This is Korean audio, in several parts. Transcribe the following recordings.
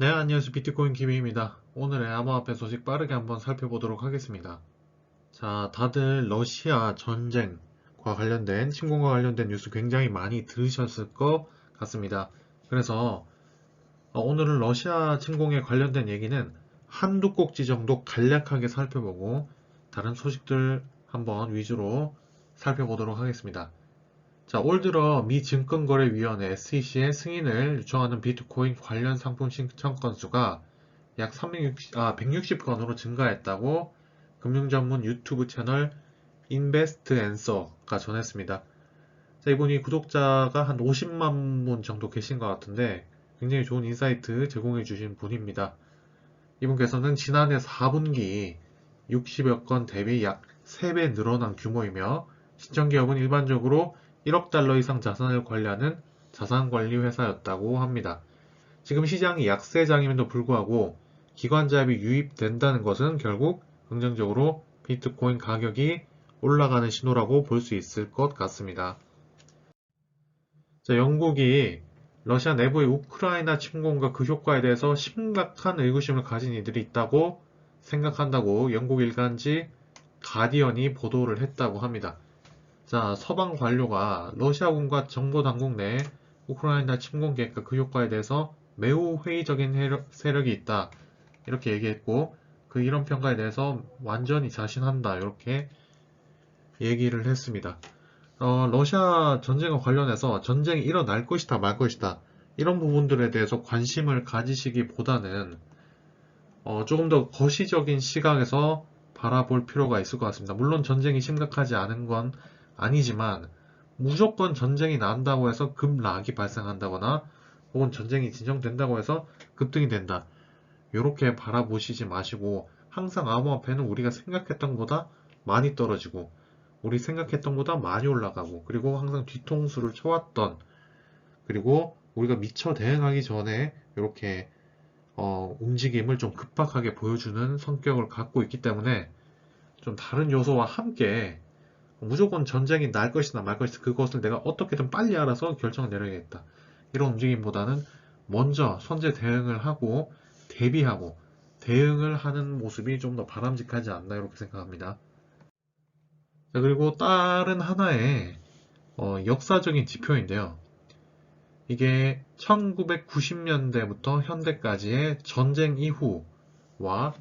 네, 안녕하세요. 비트코인 김희입니다. 오늘의 암호화폐 소식 빠르게 한번 살펴보도록 하겠습니다. 자, 다들 러시아 전쟁과 관련된, 침공과 관련된 뉴스 굉장히 많이 들으셨을 것 같습니다. 그래서 오늘은 러시아 침공에 관련된 얘기는 한두 꼭지 정도 간략하게 살펴보고 다른 소식들 한번 위주로 살펴보도록 하겠습니다. 자, 올 들어 미 증권거래위원회 SEC의 승인을 요청하는 비트코인 관련 상품 신청 건수가 약 160건으로 증가했다고 금융 전문 유튜브 채널 인베스트 앤서가 전했습니다. 자, 이분이 구독자가 한 50만 분 정도 계신 것 같은데 굉장히 좋은 인사이트 제공해 주신 분입니다. 이분께서는 지난해 4분기 60여 건 대비 약 3배 늘어난 규모이며 시청 기업은 일반적으로 1억 달러 이상 자산을 관리하는 자산관리 회사였다고 합니다. 지금 시장이 약세장임에도 불구하고 기관 자금이 유입된다는 것은 결국 긍정적으로 비트코인 가격이 올라가는 신호라고 볼 수 있을 것 같습니다. 자, 영국이 러시아 내부의 우크라이나 침공과 그 효과에 대해서 심각한 의구심을 가진 이들이 있다고 생각한다고 영국 일간지 가디언이 보도를 했다고 합니다. 자, 서방 관료가 러시아군과 정보당국 내 우크라이나 침공 계획과 그 효과에 대해서 매우 회의적인 세력이 있다. 이렇게 얘기했고, 이런 평가에 대해서 완전히 자신한다. 이렇게 얘기를 했습니다. 러시아 전쟁과 관련해서 전쟁이 일어날 것이다, 말 것이다. 이런 부분들에 대해서 관심을 가지시기보다는 조금 더 거시적인 시각에서 바라볼 필요가 있을 것 같습니다. 물론 전쟁이 심각하지 않은 건 아니지만 무조건 전쟁이 난다고 해서 급락이 발생한다거나 혹은 전쟁이 진정된다고 해서 급등이 된다. 이렇게 바라보시지 마시고 항상 암호화폐는 우리가 생각했던 것보다 많이 떨어지고 우리 생각했던 것보다 많이 올라가고 그리고 항상 뒤통수를 쳐왔던 그리고 우리가 미처 대응하기 전에 이렇게 움직임을 좀 급박하게 보여주는 성격을 갖고 있기 때문에 좀 다른 요소와 함께 무조건 전쟁이 날 것이나 말 것이나 그것을 내가 어떻게든 빨리 알아서 결정을 내려야겠다. 이런 움직임보다는 먼저 선제 대응을 하고 대비하고 대응을 하는 모습이 좀 더 바람직하지 않나 이렇게 생각합니다. 자, 그리고 다른 하나의 역사적인 지표인데요. 이게 1990년대부터 현대까지의 전쟁 이후와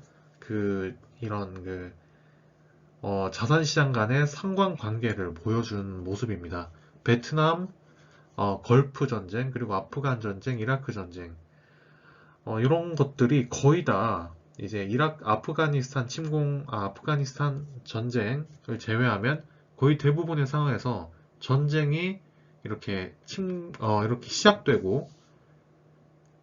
이런 자산시장 간의 상관관계를 보여준 모습입니다. 베트남, 걸프 전쟁, 그리고 아프간 전쟁, 이라크 전쟁, 이런 것들이 거의 다 이제 아프가니스탄 전쟁을 제외하면 거의 대부분의 상황에서 전쟁이 이렇게 시작되고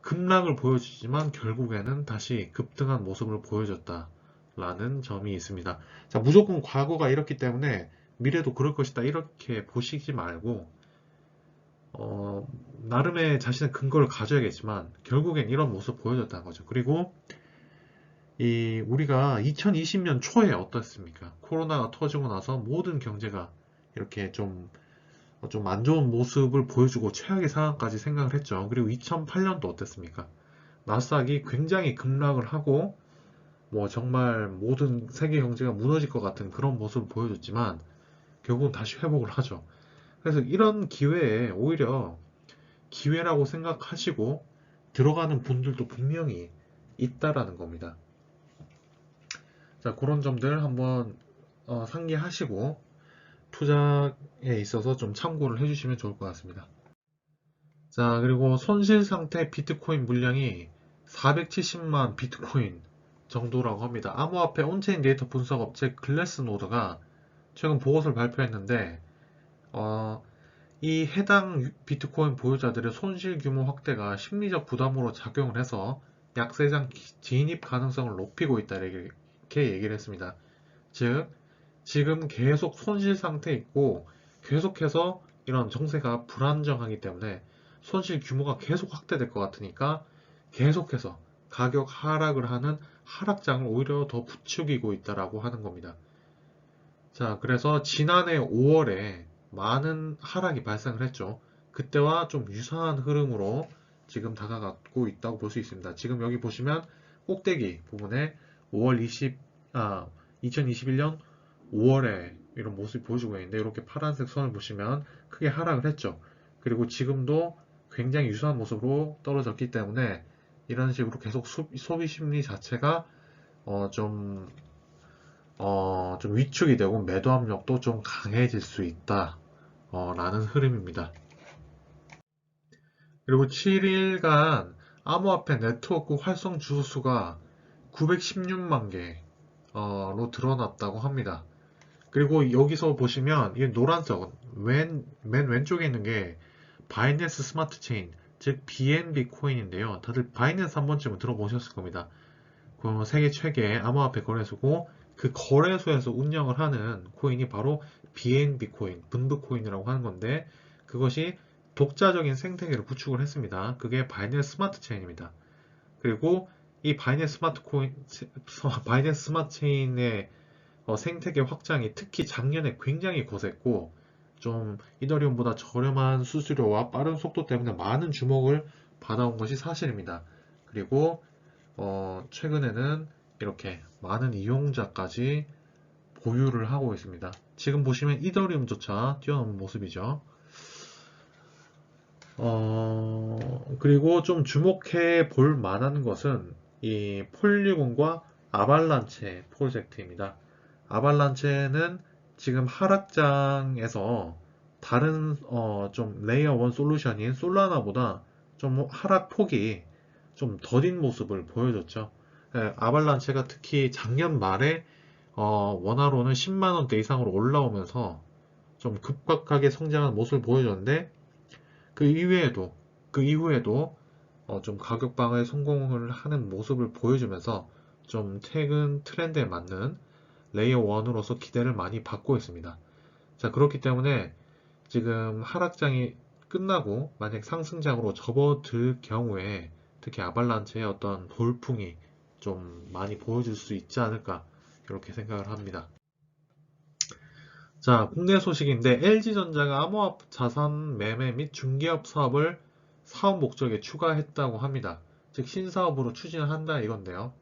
급락을 보여주지만 결국에는 다시 급등한 모습을 보여줬다라는 점이 있습니다. 자, 무조건 과거가 이렇기 때문에 미래도 그럴 것이다 이렇게 보시지 말고 나름의 자신의 근거를 가져야겠지만 결국엔 이런 모습 보여줬다는 거죠. 그리고 우리가 2020년 초에 어떻습니까? 코로나가 터지고 나서 모든 경제가 이렇게 좀 안 좋은 모습을 보여주고 최악의 상황까지 생각을 했죠. 그리고 2008년도 어땠습니까? 나스닥이 굉장히 급락을 하고 뭐 정말 모든 세계 경제가 무너질 것 같은 그런 모습을 보여줬지만 결국은 다시 회복을 하죠. 그래서 이런 기회에 오히려 기회라고 생각하시고 들어가는 분들도 분명히 있다라는 겁니다. 자, 그런 점들 한번 상기하시고 투자에 있어서 좀 참고를 해주시면 좋을 것 같습니다. 자, 그리고 손실 상태 비트코인 물량이 470만 비트코인 정도라고 합니다. 암호화폐 온체인 데이터 분석 업체 글래스노드가 최근 보고서를 발표했는데 어, 이 해당 비트코인 보유자들의 손실 규모 확대가 심리적 부담으로 작용을 해서 약세장 진입 가능성을 높이고 있다 이렇게 얘기를 했습니다. 즉 지금 계속 손실 상태에 있고 계속해서 이런 정세가 불안정하기 때문에 손실 규모가 계속 확대될 것 같으니까 계속해서 가격 하락을 하는 하락장을 오히려 더 부추기고 있다라고 하는 겁니다. 자, 그래서 지난해 5월에 많은 하락이 발생을 했죠. 그때와 좀 유사한 흐름으로 지금 다가가고 있다고 볼 수 있습니다. 지금 여기 보시면 꼭대기 부분에 2021년 5월에 이런 모습이 보여주고 있는데 이렇게 파란색 선을 보시면 크게 하락을 했죠. 그리고 지금도 굉장히 유사한 모습으로 떨어졌기 때문에 이런 식으로 계속 소비 심리 자체가 좀 좀 위축이 되고 매도 압력도 좀 강해질 수 있다 라는 흐름입니다. 그리고 7일간 암호화폐 네트워크 활성 주소수가 916만 개로 드러났다고 합니다. 그리고 여기서 보시면 이 노란색은 맨 왼쪽에 있는 게 바이낸스 스마트 체인, 즉 BNB 코인인데요. 다들 바이낸스 한 번쯤은 들어보셨을 겁니다. 그 세계 최대의 암호화폐 거래소고 그 거래소에서 운영을 하는 코인이 바로 BNB 코인, 분부 코인이라고 하는 건데 그것이 독자적인 생태계를 구축을 했습니다. 그게 바이낸스 스마트 체인입니다. 그리고 이 바이낸스 스마트 체인의 생태계 확장이 특히 작년에 굉장히 거셌고 좀 이더리움보다 저렴한 수수료와 빠른 속도 때문에 많은 주목을 받아온 것이 사실입니다. 그리고 최근에는 이렇게 많은 이용자까지 보유를 하고 있습니다. 지금 보시면 이더리움조차 뛰어넘은 모습이죠. 그리고 좀 주목해 볼 만한 것은 이 폴리곤과 아발란체 프로젝트입니다. 아발란체는 지금 하락장에서 다른 좀 레이어 1 솔루션인 솔라나보다 좀 하락폭이 좀 더딘 모습을 보여줬죠. 아발란체가 특히 작년 말에 원화로는 10만 원대 이상으로 올라오면서 좀 급격하게 성장한 모습을 보여줬는데 그 이후에도 좀 가격 방어에 성공을 하는 모습을 보여주면서 좀 최근 트렌드에 맞는 레이어 1으로서 기대를 많이 받고 있습니다. 자, 그렇기 때문에 지금 하락장이 끝나고 만약 상승장으로 접어들 경우에 특히 아발란체의 어떤 돌풍이 좀 많이 보여줄 수 있지 않을까 이렇게 생각을 합니다. 자, 국내 소식인데 LG전자가 암호화폐 자산 매매 및 중개업 사업을 사업 목적에 추가했다고 합니다. 즉 신사업으로 추진한다 이건데요.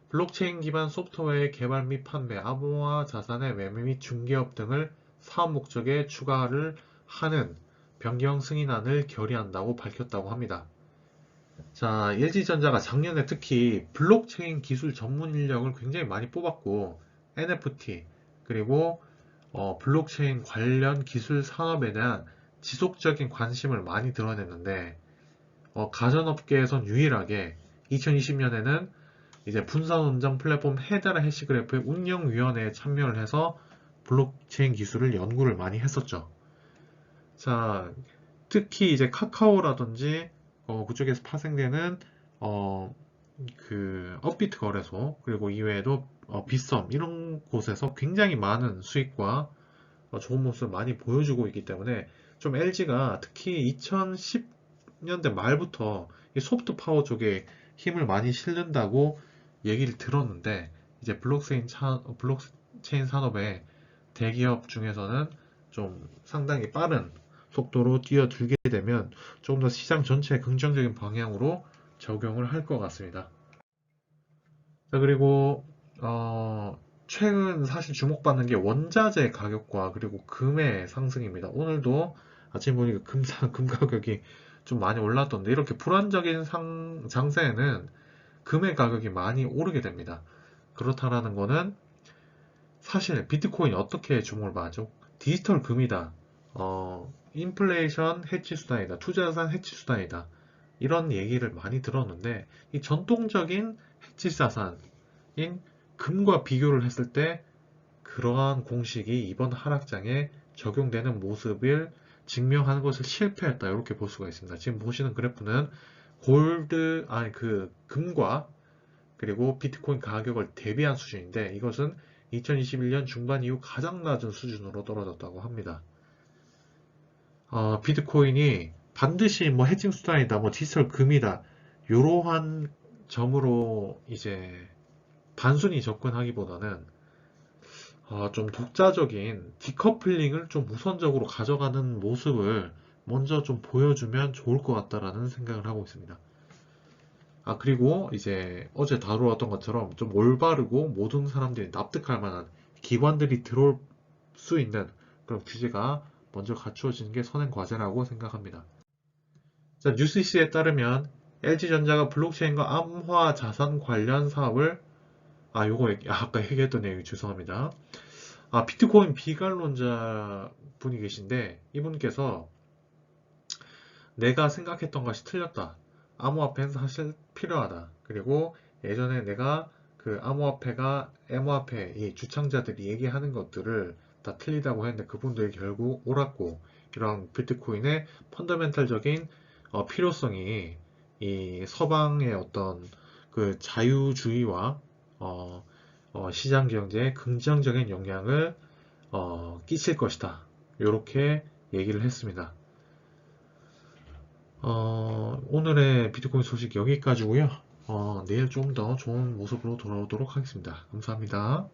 블록체인 기반 소프트웨어의 개발 및 판매, 암호화 자산의 매매 및 중개업 등을 사업 목적에 추가를 하는 변경 승인안을 결의한다고 밝혔다고 합니다. 자, LG전자가 작년에 특히 블록체인 기술 전문 인력을 굉장히 많이 뽑았고 NFT 그리고 블록체인 관련 기술 산업에 대한 지속적인 관심을 많이 드러냈는데 가전업계에선 유일하게 2020년에는 이제 분산원장 플랫폼 헤드라 해시그래프의 운영위원회에 참여를 해서 블록체인 기술을 연구를 많이 했었죠. 자, 특히 이제 카카오라든지 그쪽에서 파생되는 그 업비트 거래소 그리고 이외에도 빗썸 이런 곳에서 굉장히 많은 수익과 좋은 모습을 많이 보여주고 있기 때문에 좀 LG가 특히 2010년대 말부터 이 소프트 파워 쪽에 힘을 많이 실는다고 얘기를 들었는데 이제 블록체인 산업의 대기업 중에서는 좀 상당히 빠른 속도로 뛰어들게 되면 조금 더 시장 전체에 긍정적인 방향으로 적용을 할 것 같습니다. 자, 그리고 최근 사실 주목받는 게 원자재 가격과 그리고 금의 상승입니다. 오늘도 아침 보니까 금 가격이 좀 많이 올랐던데 이렇게 불안적인 장세에는 금의 가격이 많이 오르게 됩니다. 그렇다라는 거는 사실 비트코인이 어떻게 주목을 받죠? 디지털 금이다. 인플레이션 해치 수단이다. 투자자산 해치 수단이다. 이런 얘기를 많이 들었는데 이 전통적인 해치 자산인 금과 비교를 했을 때 그러한 공식이 이번 하락장에 적용되는 모습을 증명하는 것을 실패했다. 이렇게 볼 수가 있습니다. 지금 보시는 그래프는 금과 그리고 비트코인 가격을 대비한 수준인데 이것은 2021년 중반 이후 가장 낮은 수준으로 떨어졌다고 합니다. 비트코인이 반드시 뭐 해칭 수단이다, 뭐 디지털 금이다, 이러한 점으로 이제 단순히 접근하기보다는 좀 독자적인 디커플링을 좀 우선적으로 가져가는 모습을 먼저 좀 보여주면 좋을 것 같다라는 생각을 하고 있습니다. 아, 그리고 이제 어제 다루었던 것처럼 좀 올바르고 모든 사람들이 납득할 만한 기관들이 들어올 수 있는 그런 규제가 먼저 갖추어지는 게 선행 과제라고 생각합니다. 자, 뉴스시에 따르면 LG전자가 블록체인과 암호화 자산 관련 사업을 요거 아까 얘기했던 내용이 죄송합니다. 비트코인 비관론자 분이 계신데 이분께서 내가 생각했던 것이 틀렸다. 암호화폐는 사실 필요하다. 그리고 예전에 내가 그 암호화폐, 이 주창자들이 얘기하는 것들을 다 틀리다고 했는데 그분들이 결국 옳았고, 이런 비트코인의 펀더멘탈적인 필요성이 이 서방의 어떤 그 자유주의와 시장 경제에 긍정적인 영향을 끼칠 것이다. 이렇게 얘기를 했습니다. 오늘의 비트코인 소식 여기까지고요. 내일 좀 더 좋은 모습으로 돌아오도록 하겠습니다. 감사합니다.